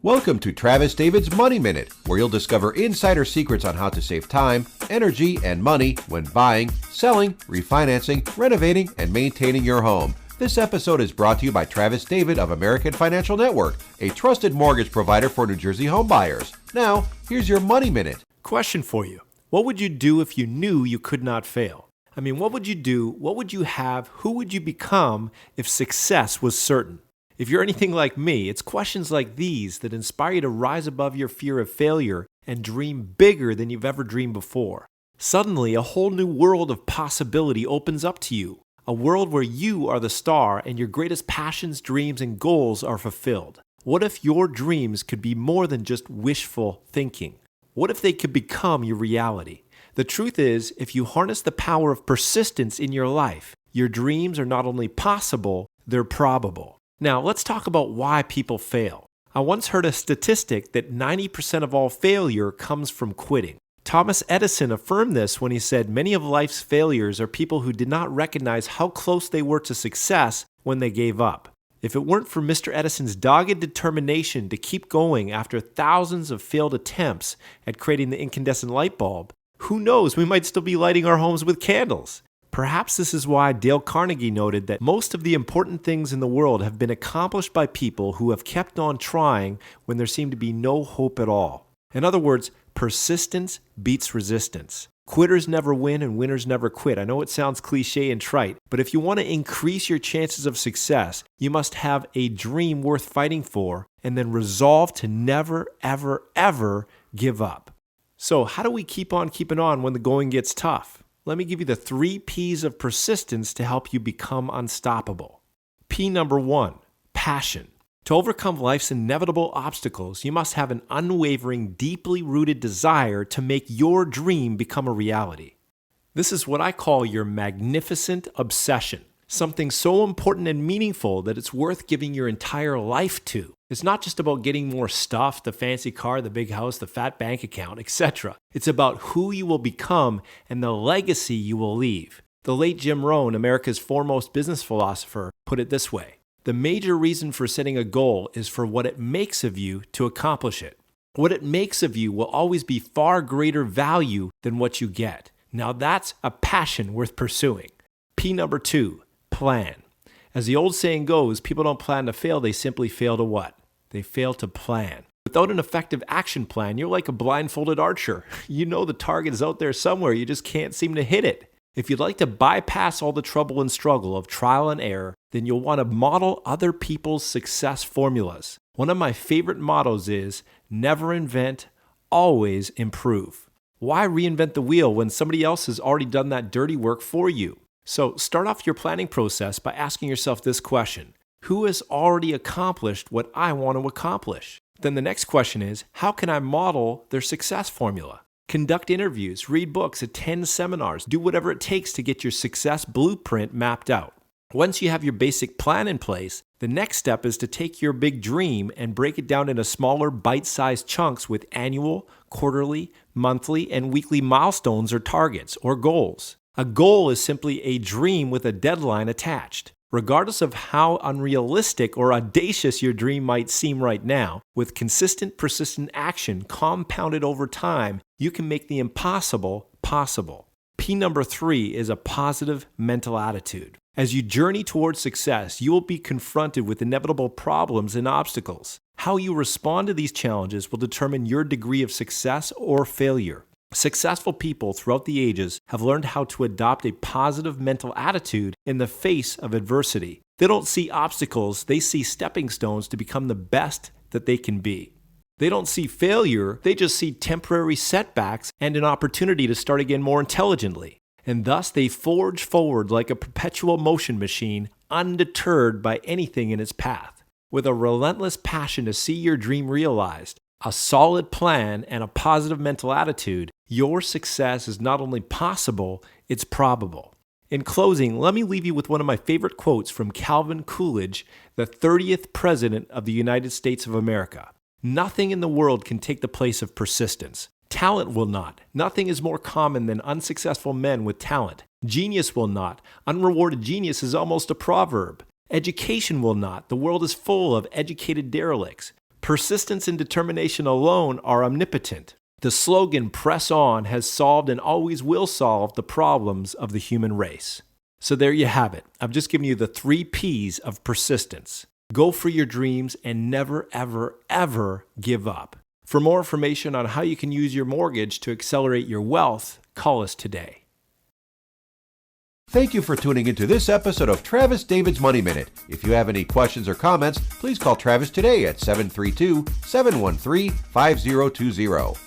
Welcome to Travis David's Money Minute, where you'll discover insider secrets on how to save time, energy, and money when buying, selling, refinancing, renovating, and maintaining your home. This episode is brought to you by Travis David of American Financial Network, a trusted mortgage provider for New Jersey home buyers. Now, here's your Money Minute. Question for you. What would you do if you knew you could not fail? What would you do? What would you have? Who would you become if success was certain? If you're anything like me, it's questions like these that inspire you to rise above your fear of failure and dream bigger than you've ever dreamed before. Suddenly, a whole new world of possibility opens up to you. A world where you are the star and your greatest passions, dreams, and goals are fulfilled. What if your dreams could be more than just wishful thinking? What if they could become your reality? The truth is, if you harness the power of persistence in your life, your dreams are not only possible, they're probable. Now, let's talk about why people fail. I once heard a statistic that 90% of all failure comes from quitting. Thomas Edison affirmed this when he said many of life's failures are people who did not recognize how close they were to success when they gave up. If it weren't for Mr. Edison's dogged determination to keep going after thousands of failed attempts at creating the incandescent light bulb, who knows, we might still be lighting our homes with candles. Perhaps this is why Dale Carnegie noted that most of the important things in the world have been accomplished by people who have kept on trying when there seemed to be no hope at all. In other words, persistence beats resistance. Quitters never win and winners never quit. I know it sounds cliche and trite, but if you want to increase your chances of success, you must have a dream worth fighting for and then resolve to never, ever, ever give up. So how do we keep on keeping on when the going gets tough? Let me give you the 3 P's of persistence to help you become unstoppable. P number 1, passion. To overcome life's inevitable obstacles, you must have an unwavering, deeply rooted desire to make your dream become a reality. This is what I call your magnificent obsession. Something so important and meaningful that it's worth giving your entire life to. It's not just about getting more stuff, the fancy car, the big house, the fat bank account, etc. It's about who you will become and the legacy you will leave. The late Jim Rohn, America's foremost business philosopher, put it this way: the major reason for setting a goal is for what it makes of you to accomplish it. What it makes of you will always be far greater value than what you get. Now that's a passion worth pursuing. P number 2, plan. As the old saying goes, people don't plan to fail, they simply fail to what? They fail to plan. Without an effective action plan, you're like a blindfolded archer. You know the target is out there somewhere, you just can't seem to hit it. If you'd like to bypass all the trouble and struggle of trial and error, then you'll want to model other people's success formulas. One of my favorite mottos is, never invent, always improve. Why reinvent the wheel when somebody else has already done that dirty work for you? So start off your planning process by asking yourself this question: who has already accomplished what I want to accomplish? Then the next question is, how can I model their success formula? Conduct interviews, read books, attend seminars, do whatever it takes to get your success blueprint mapped out. Once you have your basic plan in place, the next step is to take your big dream and break it down into smaller bite-sized chunks with annual, quarterly, monthly, and weekly milestones or targets or goals. A goal is simply a dream with a deadline attached. Regardless of how unrealistic or audacious your dream might seem right now, with consistent, persistent action compounded over time, you can make the impossible possible. P number 3 is a positive mental attitude. As you journey towards success, you will be confronted with inevitable problems and obstacles. How you respond to these challenges will determine your degree of success or failure. Successful people throughout the ages have learned how to adopt a positive mental attitude in the face of adversity. They don't see obstacles, they see stepping stones to become the best that they can be. They don't see failure, they just see temporary setbacks and an opportunity to start again more intelligently. And thus they forge forward like a perpetual motion machine, undeterred by anything in its path. With a relentless passion to see your dream realized, a solid plan, and a positive mental attitude, your success is not only possible, it's probable. In closing, let me leave you with one of my favorite quotes from Calvin Coolidge, the 30th President of the United States of America. Nothing in the world can take the place of persistence. Talent will not. Nothing is more common than unsuccessful men with talent. Genius will not. Unrewarded genius is almost a proverb. Education will not. The world is full of educated derelicts. Persistence and determination alone are omnipotent. The slogan, "Press On," has solved and always will solve the problems of the human race. So there you have it. I've just given you the 3 P's of persistence. Go for your dreams and never, ever, ever give up. For more information on how you can use your mortgage to accelerate your wealth, call us today. Thank you for tuning into this episode of Travis David's Money Minute. If you have any questions or comments, please call Travis today at 732-713-5020.